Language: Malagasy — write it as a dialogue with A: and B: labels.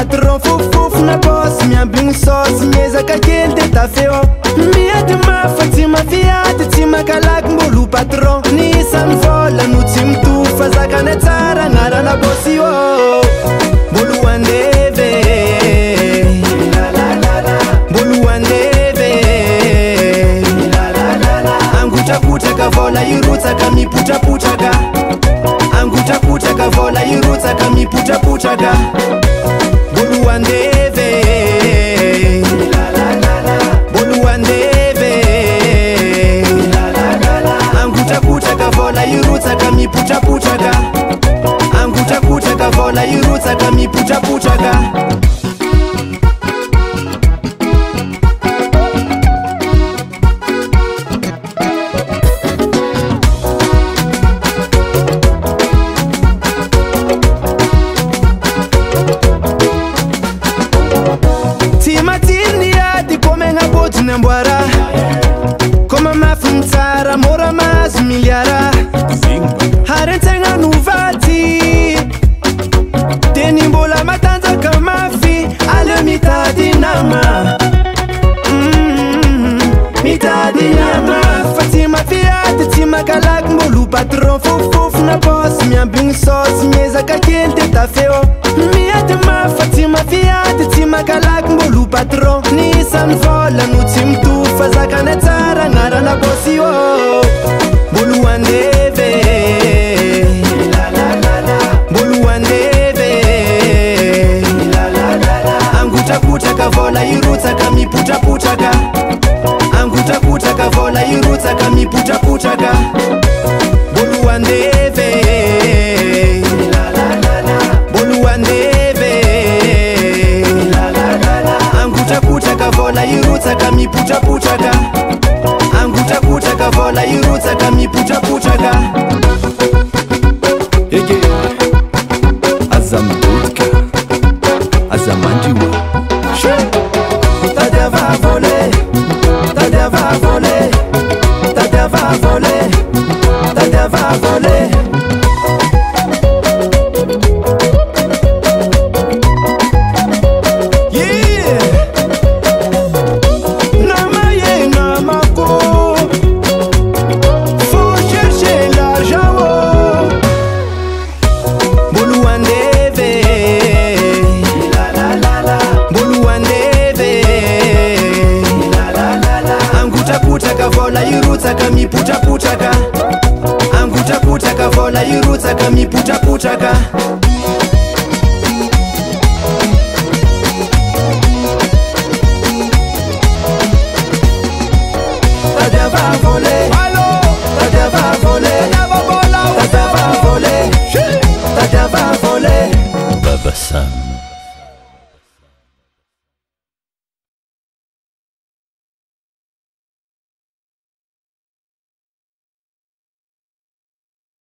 A: patron fofofo na boss miambigny sauce miezaka kely de tafeo miady mafa tsy mafiady tsy makalaky mbolo patron nisany vola no tsy mitofa zakany tsara anarana bossy io mbolo andeve mbolo andeve angotrakotraka vola irotsaka mipotrapotraka angotrakotraka vola irotsaka mipotrapotraka mbolo andeve mbolo andeve angotrakotraka vola irotsaka mipotrapotraka angotrakotraka vola irotsaka mipotrapotraka Namboara koma mafiny tsara mora mahazo miliara harentsegna novaty teny mbola matanjaka mafy aleo mitady nama mitady nama fa tsy mafiady tsy makalaky mbolo patron fofofo na boss miambigny sauce miezaka kely de tafeo miady mafa tsy mafiady tsy makalaky mbolo patron nisany vola no tsy mitofa zakany tsara anarana bossy io mbolo andeve mbolo andeve angotrakotraka vola irotsaka mipotrapotraka angotrakotraka vola irotsaka mipotrapotraka mbolo andeve mbolo andeve angotrakotraka vola irotsaka mipotrapotraka angotrakotraka vola irotsaka mipotrapotraka ege azambotka azamandiwa tadava vole tadava vole tadava vole tadava vole vola irotsaka mipotrapotraka angotrakotraka vola irotsaka mipotrapotraka